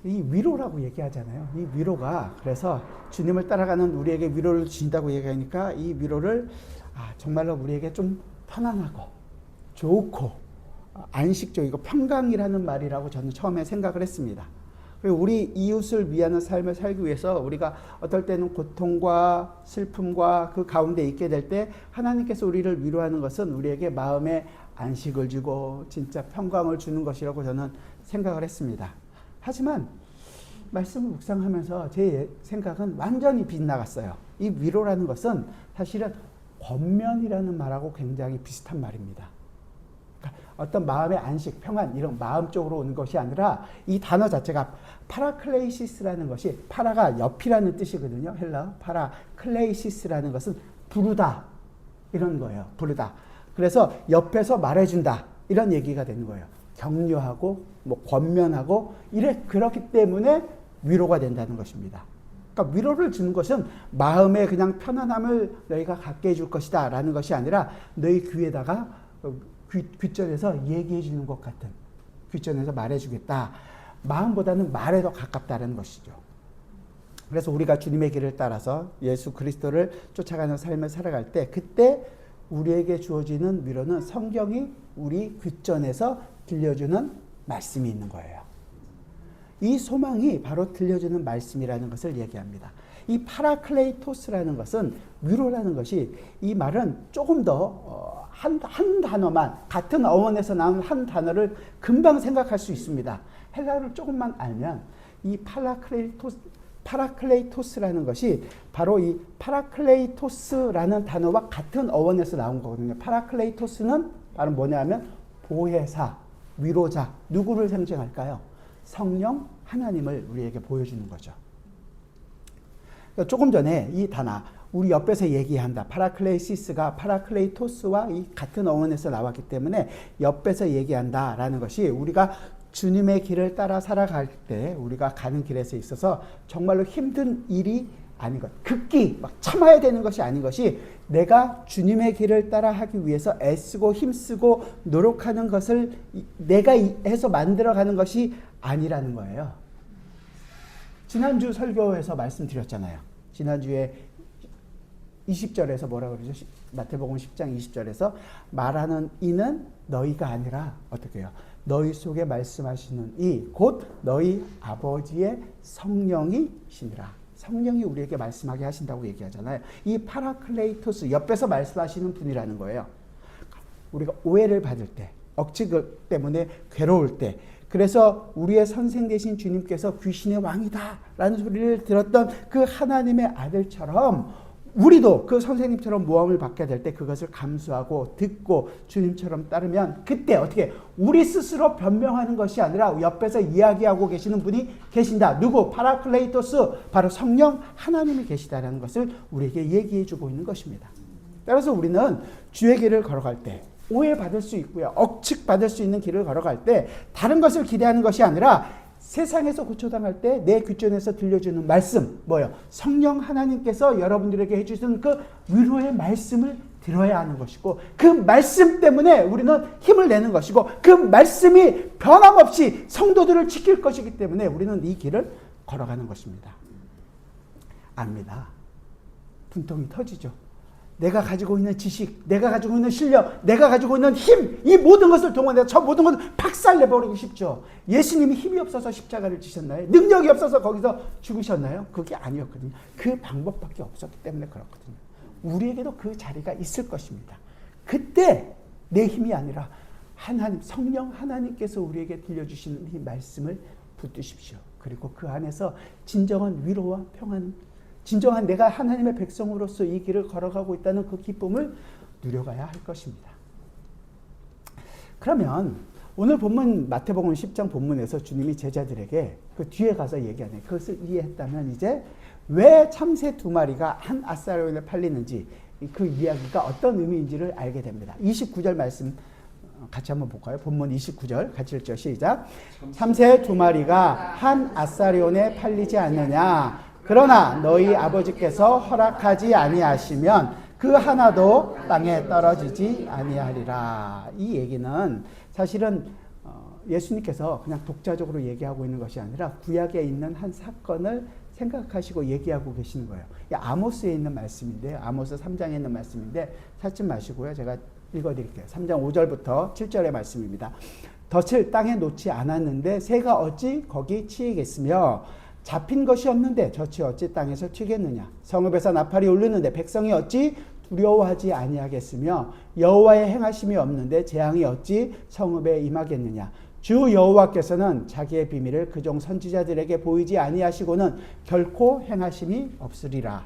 Speaker 1: 이 위로라고 얘기하잖아요. 이 위로가 그래서 주님을 따라가는 우리에게 위로를 주신다고 얘기하니까 이 위로를 정말로 우리에게 좀 편안하고 좋고 안식적이고 평강이라는 말이라고 저는 처음에 생각을 했습니다. 우리 이웃을 위하는 삶을 살기 위해서 우리가 어떨 때는 고통과 슬픔과 그 가운데 있게 될 때 하나님께서 우리를 위로하는 것은 우리에게 마음의 안식을 주고 진짜 평강을 주는 것이라고 저는 생각을 했습니다. 하지만 말씀을 묵상하면서 제 생각은 완전히 빗나갔어요. 이 위로라는 것은 사실은 권면이라는 말하고 굉장히 비슷한 말입니다. 어떤 마음의 안식, 평안 이런 마음 쪽으로 오는 것이 아니라 이 단어 자체가 파라클레이시스라는 것이 파라가 옆이라는 뜻이거든요. 헬라어 파라클레이시스라는 것은 부르다 이런 거예요. 부르다. 그래서 옆에서 말해준다 이런 얘기가 되는 거예요. 격려하고 권면하고 그렇기 때문에 위로가 된다는 것입니다. 그러니까 위로를 주는 것은 마음의 그냥 편안함을 너희가 갖게 해줄 것이다 라는 것이 아니라 너희 귀에다가 귓전에서 얘기해 주는 것 같은 귓전에서 말해주겠다. 마음보다는 말에 더 가깝다는 것이죠. 그래서 우리가 주님의 길을 따라서 예수 그리스도를 쫓아가는 삶을 살아갈 때 그때 우리에게 주어지는 위로는 성경이 우리 귓전에서 들려주는 말씀이 있는 거예요. 이 소망이 바로 들려주는 말씀이라는 것을 얘기합니다. 이 파라클레이토스라는 것은 위로라는 것이 이 말은 조금 더 한 단어만 같은 어원에서 나온 한 단어를 금방 생각할 수 있습니다. 헬라어를 조금만 알면 이 파라클레이토스라는 것이 바로 이 파라클레이토스라는 단어와 같은 어원에서 나온 거거든요. 파라클레이토스는 바로 뭐냐면 보혜사, 위로자, 누구를 상징할까요? 성령 하나님을 우리에게 보여주는 거죠. 조금 전에 이 단어 우리 옆에서 얘기한다. 파라클레이시스가 파라클레이토스와 이 같은 어원에서 나왔기 때문에 옆에서 얘기한다라는 것이 우리가 주님의 길을 따라 살아갈 때 우리가 가는 길에서 있어서 정말로 힘든 일이 아닌 것, 극기 막 참아야 되는 것이 아닌 것이 내가 주님의 길을 따라 하기 위해서 애쓰고 힘쓰고 노력하는 것을 내가 해서 만들어가는 것이 아니라는 거예요. 지난주 설교에서 말씀드렸잖아요. 지난주에 20절에서 뭐라 그러죠? 마태복음 10장 20절에서 말하는 이는 너희가 아니라 어떻게 해요? 너희 속에 말씀하시는 이 곧 너희 아버지의 성령이시니라. 성령이 우리에게 말씀하게 하신다고 얘기하잖아요. 이 파라클레이토스 옆에서 말씀하시는 분이라는 거예요. 우리가 오해를 받을 때, 억지 때문에 괴로울 때, 그래서 우리의 선생 되신 주님께서 귀신의 왕이다 라는 소리를 들었던 그 하나님의 아들처럼 우리도 그 선생님처럼 모험을 받게 될 때 그것을 감수하고 듣고 주님처럼 따르면 그때 어떻게 우리 스스로 변명하는 것이 아니라 옆에서 이야기하고 계시는 분이 계신다. 누구? 파라클레이토스, 바로 성령 하나님이 계시다라는 것을 우리에게 얘기해 주고 있는 것입니다. 따라서 우리는 주의 길을 걸어갈 때 오해받을 수 있고요. 억측받을 수 있는 길을 걸어갈 때 다른 것을 기대하는 것이 아니라 세상에서 고초당할 때 내 귓전에서 들려주는 말씀, 뭐예요? 성령 하나님께서 여러분들에게 해주시는 그 위로의 말씀을 들어야 하는 것이고 그 말씀 때문에 우리는 힘을 내는 것이고 그 말씀이 변함없이 성도들을 지킬 것이기 때문에 우리는 이 길을 걸어가는 것입니다. 압니다. 분통이 터지죠. 내가 가지고 있는 지식, 내가 가지고 있는 실력, 내가 가지고 있는 힘, 이 모든 것을 동원해서 저 모든 것을 박살내버리고 싶죠. 예수님이 힘이 없어서 십자가를 지셨나요? 능력이 없어서 거기서 죽으셨나요? 그게 아니었거든요. 그 방법밖에 없었기 때문에 그렇거든요. 우리에게도 그 자리가 있을 것입니다. 그때 내 힘이 아니라 하나님, 성령 하나님께서 우리에게 들려주시는 이 말씀을 붙드십시오. 그리고 그 안에서 진정한 위로와 평안, 진정한 내가 하나님의 백성으로서 이 길을 걸어가고 있다는 그 기쁨을 누려가야 할 것입니다. 그러면 오늘 본문 마태복음 10장 본문에서 주님이 제자들에게 그 뒤에 가서 얘기하네. 그것을 이해했다면 이제 왜 참새 2마리가 한 아사리온에 팔리는지 그 이야기가 어떤 의미인지를 알게 됩니다. 29절 말씀 같이 한번 볼까요? 본문 29절 같이 읽죠. 시작. 참새 2마리가 한 아사리온에 팔리지 않느냐. 그러나 너희 아버지께서 허락하지 아니하시면 그 하나도 땅에 떨어지지 아니하리라. 이 얘기는 사실은 예수님께서 그냥 독자적으로 얘기하고 있는 것이 아니라 구약에 있는 한 사건을 생각하시고 얘기하고 계시는 거예요. 아모스에 있는 말씀인데요. 아모스 3장에 있는 말씀인데 찾지 마시고요. 제가 읽어드릴게요. 3장 5절부터 7절의 말씀입니다. 덫을 땅에 놓지 않았는데 새가 어찌 거기 치이겠으며 잡힌 것이 없는데 젖이 어찌 땅에서 튀겠느냐. 성읍에서 나팔이 울리는데 백성이 어찌 두려워하지 아니하겠으며 여호와의 행하심이 없는데 재앙이 어찌 성읍에 임하겠느냐. 주 여호와께서는 자기의 비밀을 그종 선지자들에게 보이지 아니하시고는 결코 행하심이 없으리라.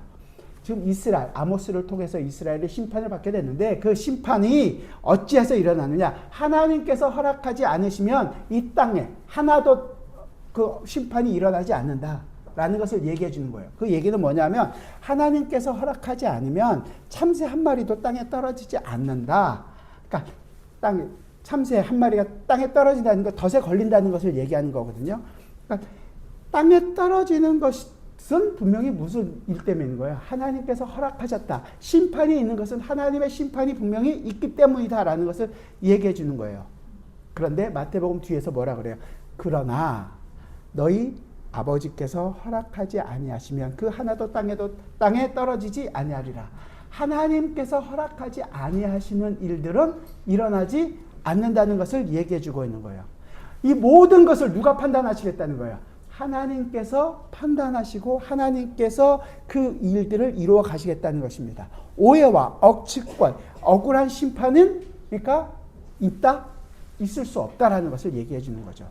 Speaker 1: 지금 이스라엘, 아모스를 통해서 이스라엘의 심판을 받게 됐는데 그 심판이 어찌해서 일어나느냐. 하나님께서 허락하지 않으시면 이 땅에 하나도 그 심판이 일어나지 않는다라는 것을 얘기해 주는 거예요. 그 얘기는 뭐냐면 하나님께서 허락하지 않으면 참새 한 마리도 땅에 떨어지지 않는다. 그러니까 참새 한 마리가 땅에 떨어진다는 것, 덫에 걸린다는 것을 얘기하는 거거든요. 그러니까 땅에 떨어지는 것은 분명히 무슨 일 때문인 거예요. 하나님께서 허락하셨다. 심판이 있는 것은 하나님의 심판이 분명히 있기 때문이다라는 것을 얘기해 주는 거예요. 그런데 마태복음 뒤에서 뭐라 그래요? 그러나 너희 아버지께서 허락하지 아니하시면 그 하나도 땅에 떨어지지 아니하리라. 하나님께서 허락하지 아니하시는 일들은 일어나지 않는다는 것을 얘기해 주고 있는 거예요. 이 모든 것을 누가 판단하시겠다는 거예요? 하나님께서 판단하시고 하나님께서 그 일들을 이루어 가시겠다는 것입니다. 오해와 억측과 억울한 심판은 그러니까 있을 수 없다라는 것을 얘기해 주는 거죠.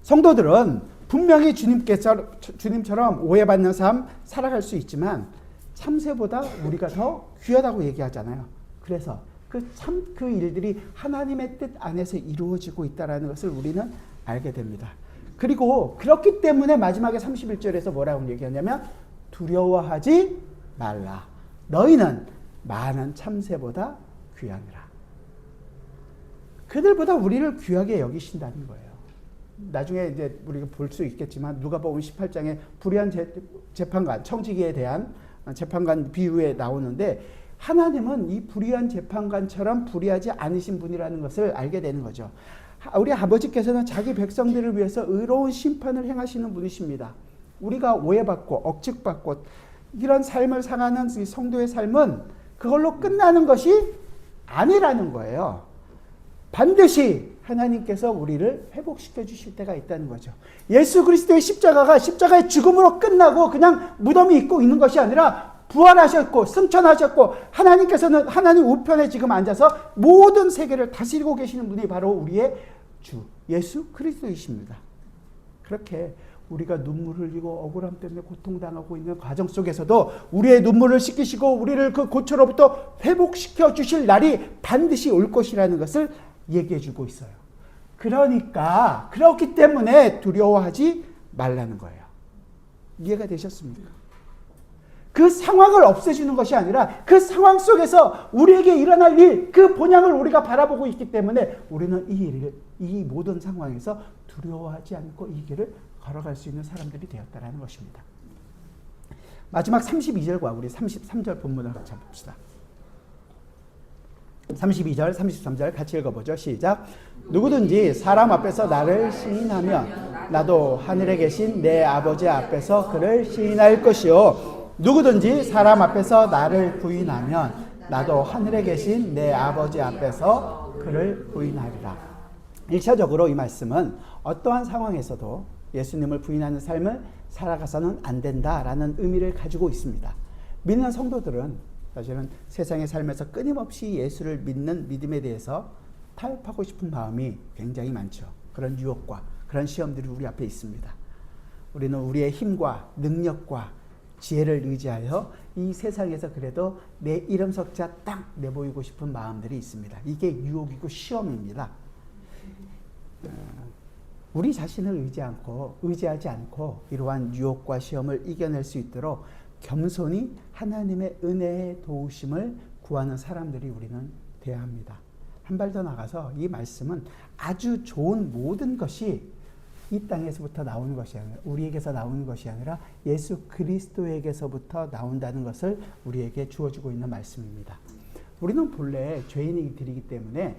Speaker 1: 성도들은 분명히 주님처럼 오해받는 삶 살아갈 수 있지만 참새보다 우리가 더 귀하다고 얘기하잖아요. 그래서 그 일들이 하나님의 뜻 안에서 이루어지고 있다는 것을 우리는 알게 됩니다. 그리고 그렇기 때문에 마지막에 31절에서 뭐라고 얘기하냐면 두려워하지 말라. 너희는 많은 참새보다 귀하니라. 그들보다 우리를 귀하게 여기신다는 거예요. 나중에 이제 우리가 볼 수 있겠지만 누가복음 18장에 불의한 재판관, 청지기에 대한 재판관 비유에 나오는데 하나님은 이 불의한 재판관처럼 불의하지 않으신 분이라는 것을 알게 되는 거죠. 우리 아버지께서는 자기 백성들을 위해서 의로운 심판을 행하시는 분이십니다. 우리가 오해받고 억측받고 이런 삶을 살아가는 성도의 삶은 그걸로 끝나는 것이 아니라는 거예요. 반드시 하나님께서 우리를 회복시켜 주실 때가 있다는 거죠. 예수 그리스도의 십자가가 십자가의 죽음으로 끝나고 그냥 무덤이 있고 있는 것이 아니라 부활하셨고 승천하셨고 하나님께서는 하나님 우편에 지금 앉아서 모든 세계를 다스리고 계시는 분이 바로 우리의 주 예수 그리스도이십니다. 그렇게 우리가 눈물 흘리고 억울함 때문에 고통당하고 있는 과정 속에서도 우리의 눈물을 씻기시고 우리를 그 고초로부터 회복시켜 주실 날이 반드시 올 것이라는 것을 얘기해 주고 있어요. 그러니까 그렇기 때문에 두려워하지 말라는 거예요. 이해가 되셨습니까? 그 상황을 없애주는 것이 아니라 그 상황 속에서 우리에게 일어날 일, 그 본향을 우리가 바라보고 있기 때문에 우리는 이 모든 상황에서 두려워하지 않고 이 길을 걸어갈 수 있는 사람들이 되었다는 것입니다. 마지막 32절과 우리 33절 본문을 같이 봅시다. 32절, 33절 같이 읽어보죠. 시작. 누구든지 사람 앞에서 나를 시인하면 나도 하늘에 계신 내 아버지 앞에서 그를 시인할 것이요 누구든지 사람 앞에서 나를 부인하면 나도 하늘에 계신 내 아버지 앞에서 그를 부인하리라. 1차적으로 이 말씀은 어떠한 상황에서도 예수님을 부인하는 삶을 살아가서는 안 된다라는 의미를 가지고 있습니다. 믿는 성도들은 사실은 세상의 삶에서 끊임없이 예수를 믿는 믿음에 대해서 타협하고 싶은 마음이 굉장히 많죠. 그런 유혹과 그런 시험들이 우리 앞에 있습니다. 우리는 우리의 힘과 능력과 지혜를 의지하여 이 세상에서 그래도 내 이름 석자 딱 내보이고 싶은 마음들이 있습니다. 이게 유혹이고 시험입니다. 우리 자신을 의지하지 않고 이러한 유혹과 시험을 이겨낼 수 있도록 겸손히 하나님의 은혜의 도우심을 구하는 사람들이 우리는 되어야 합니다. 한 발 더 나가서 이 말씀은 아주 좋은 모든 것이 이 땅에서부터 나오는 것이 아니라 우리에게서 나오는 것이 아니라 예수 그리스도에게서부터 나온다는 것을 우리에게 주어주고 있는 말씀입니다. 우리는 본래 죄인이기 때문에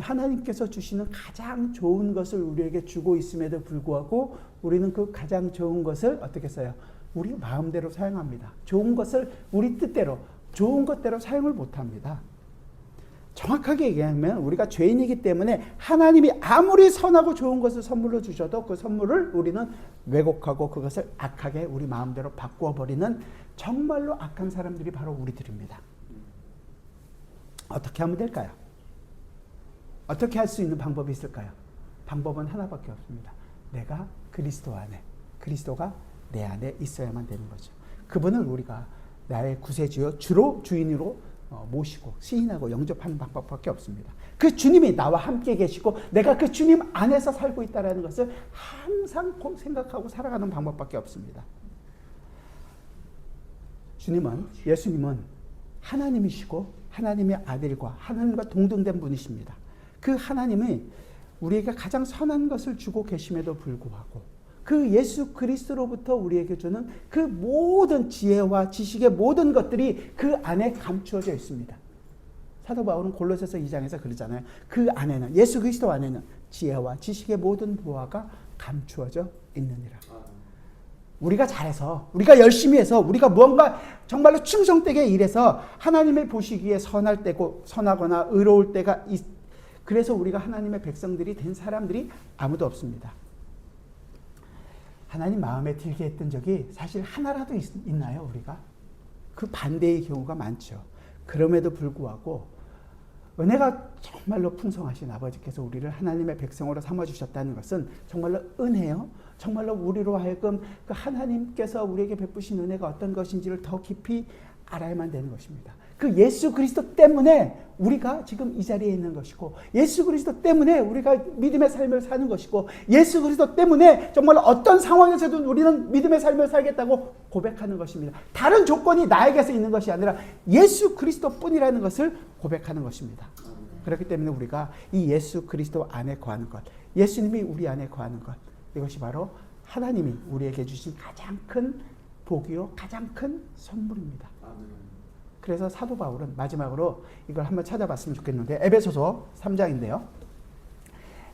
Speaker 1: 하나님께서 주시는 가장 좋은 것을 우리에게 주고 있음에도 불구하고 우리는 그 가장 좋은 것을 어떻게 써요? 우리 마음대로 사용합니다. 좋은 것을 우리 뜻대로 좋은 것대로 사용을 못합니다. 정확하게 얘기하면 우리가 죄인이기 때문에 하나님이 아무리 선하고 좋은 것을 선물로 주셔도 그 선물을 우리는 왜곡하고 그것을 악하게 우리 마음대로 바꾸어 버리는 정말로 악한 사람들이 바로 우리들입니다. 어떻게 하면 될까요? 어떻게 할 수 있는 방법이 있을까요? 방법은 하나밖에 없습니다. 내가 그리스도 안에, 그리스도가 내 안에 있어야만 되는 거죠. 그분을 우리가 나의 구세주요 주로 주인으로 모시고 시인하고 영접하는 방법밖에 없습니다. 그 주님이 나와 함께 계시고 내가 그 주님 안에서 살고 있다는 것을 항상 생각하고 살아가는 방법밖에 없습니다. 예수님은 하나님이시고 하나님의 아들과 하나님과 동등된 분이십니다. 그 하나님이 우리에게 가장 선한 것을 주고 계심에도 불구하고 그 예수 그리스도로부터 우리에게 주는 그 모든 지혜와 지식의 모든 것들이 그 안에 감추어져 있습니다. 사도 바울은 골로새서 2장에서 그러잖아요. 그 안에는 예수 그리스도 안에는 지혜와 지식의 모든 보화가 감추어져 있느니라. 우리가 잘해서 우리가 열심히 해서 우리가 무언가 정말로 충성되게 일해서 하나님의 보시기에 선할 때고 선하거나 의로울 때가 그래서 우리가 하나님의 백성들이 된 사람들이 아무도 없습니다. 하나님 마음에 들게 했던 적이 사실 하나라도 있나요, 우리가? 그 반대의 경우가 많죠. 그럼에도 불구하고 은혜가 정말로 풍성하신 아버지께서 우리를 하나님의 백성으로 삼아주셨다는 것은 정말로 은혜요. 정말로 우리로 하여금 그 하나님께서 우리에게 베푸신 은혜가 어떤 것인지를 더 깊이 알아야만 되는 것입니다. 그 예수 그리스도 때문에 우리가 지금 이 자리에 있는 것이고, 예수 그리스도 때문에 우리가 믿음의 삶을 사는 것이고, 예수 그리스도 때문에 정말 어떤 상황에서도 우리는 믿음의 삶을 살겠다고 고백하는 것입니다. 다른 조건이 나에게서 있는 것이 아니라 예수 그리스도뿐이라는 것을 고백하는 것입니다. 그렇기 때문에 우리가 이 예수 그리스도 안에 거하는 것, 예수님이 우리 안에 거하는 것, 이것이 바로 하나님이 우리에게 주신 가장 큰 복이요, 가장 큰 선물입니다. 그래서 사도 바울은 마지막으로 이걸 한번 찾아봤으면 좋겠는데, 에베소서 3장인데요.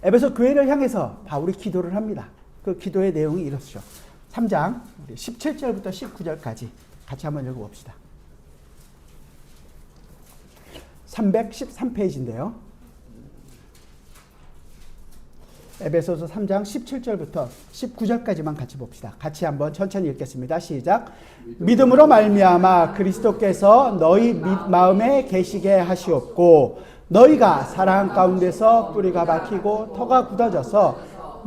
Speaker 1: 에베소 교회를 향해서 바울이 기도를 합니다. 그 기도의 내용이 이렇죠. 3장 17절부터 19절까지 같이 한번 읽어봅시다. 313페이지인데요. 에베소서 3장 17절부터 19절까지만 같이 봅시다. 같이 한번 천천히 읽겠습니다. 시작. 믿음으로 말미암아 그리스도께서 너희 마음에 계시게 하시옵고, 너희가 사랑 가운데서 뿌리가 박히고 터가 굳어져서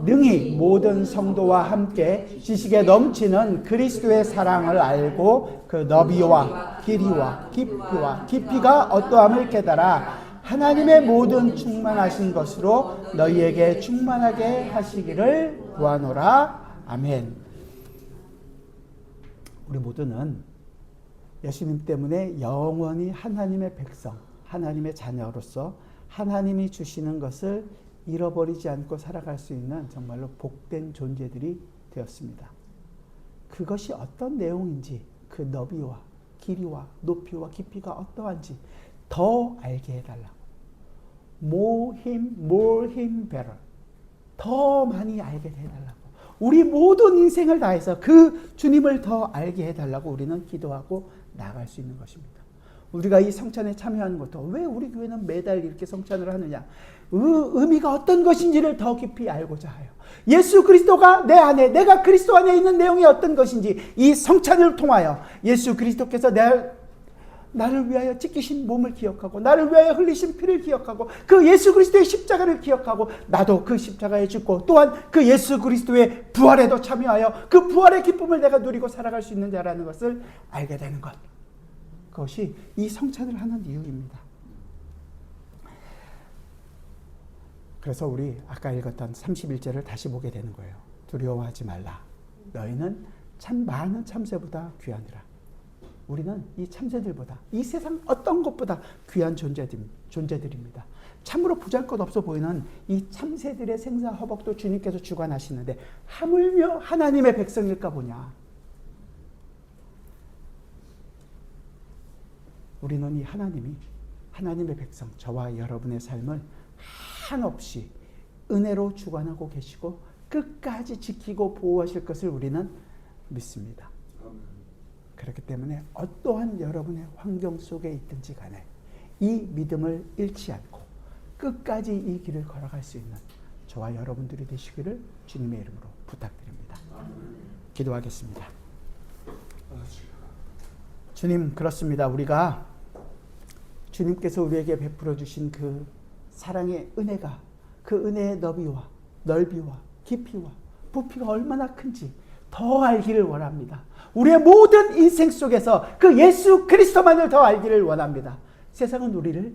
Speaker 1: 능히 모든 성도와 함께 지식에 넘치는 그리스도의 사랑을 알고 그 너비와 길이와 깊이가 어떠함을 깨달아 하나님의 모든 충만하신 것으로 너희에게 충만하게 하시기를 구하노라. 아멘. 우리 모두는 예수님 때문에 영원히 하나님의 백성, 하나님의 자녀로서 하나님이 주시는 것을 잃어버리지 않고 살아갈 수 있는 정말로 복된 존재들이 되었습니다. 그것이 어떤 내용인지, 그 너비와 길이와 높이와 깊이가 어떠한지 더 알게 해달라고. more him better. 더 많이 알게 해달라고. 우리 모든 인생을 다해서 그 주님을 더 알게 해달라고 우리는 기도하고 나아갈 수 있는 것입니다. 우리가 이 성찬에 참여하는 것도, 왜 우리 교회는 매달 이렇게 성찬을 하느냐, 의미가 어떤 것인지를 더 깊이 알고자 해요. 예수 그리스도가 내 안에, 내가 그리스도 안에 있는 내용이 어떤 것인지 이 성찬을 통하여 예수 그리스도께서 나를 위하여 찢기신 몸을 기억하고, 나를 위하여 흘리신 피를 기억하고, 그 예수 그리스도의 십자가를 기억하고, 나도 그 십자가에 죽고 또한 그 예수 그리스도의 부활에도 참여하여 그 부활의 기쁨을 내가 누리고 살아갈 수 있는 자라는 것을 알게 되는 것, 그것이 이 성찬을 하는 이유입니다. 그래서 우리 아까 읽었던 31절을 다시 보게 되는 거예요. 두려워하지 말라. 너희는 참 많은 참새보다 귀하니라. 우리는 이 참새들보다, 이 세상 어떤 것보다 귀한 존재들입니다. 참으로 보잘것없어 보이는 이 참새들의 생사 허복도 주님께서 주관하시는데 하물며 하나님의 백성일까 보냐. 우리는 이 하나님의 백성, 저와 여러분의 삶을 한없이 은혜로 주관하고 계시고 끝까지 지키고 보호하실 것을 우리는 믿습니다. 그렇기 때문에 어떠한 여러분의 환경 속에 있든지 간에 이 믿음을 잃지 않고 끝까지 이 길을 걸어갈 수 있는 저와 여러분들이 되시기를 주님의 이름으로 부탁드립니다. 기도하겠습니다. 주님, 그렇습니다. 우리가 주님께서 우리에게 베풀어 주신 그 사랑의 은혜가, 그 은혜의 너비와 넓이와 깊이와 부피가 얼마나 큰지 더 알기를 원합니다. 우리의 모든 인생 속에서 그 예수 그리스도만을 더 알기를 원합니다. 세상은 우리를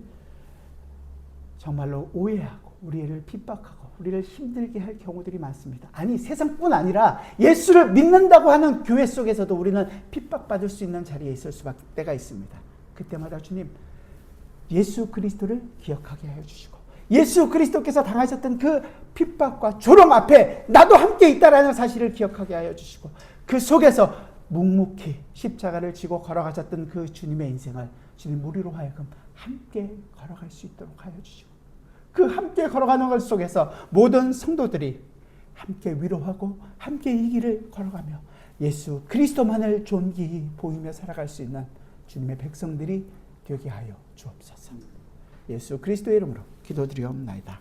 Speaker 1: 정말로 오해하고 우리를 핍박하고 우리를 힘들게 할 경우들이 많습니다. 아니, 세상뿐 아니라 예수를 믿는다고 하는 교회 속에서도 우리는 핍박받을 수 있는 자리에 있을 수밖에 때가 있습니다. 그때마다 주님, 예수 그리스도를 기억하게 하여 주시고, 예수 그리스도께서 당하셨던 그 핍박과 조롱 앞에 나도 함께 있다라는 사실을 기억하게 하여 주시고, 그 속에서 묵묵히 십자가를 지고 걸어가셨던 그 주님의 인생을 주님 우리로 하여금 함께 걸어갈 수 있도록 하여 주시고, 그 함께 걸어가는 것 속에서 모든 성도들이 함께 위로하고 함께 이 길을 걸어가며 예수 그리스도만을 존귀히 보이며 살아갈 수 있는 주님의 백성들이 되게 하여 주옵소서. 예수 그리스도의 이름으로 기도드리옵나이다.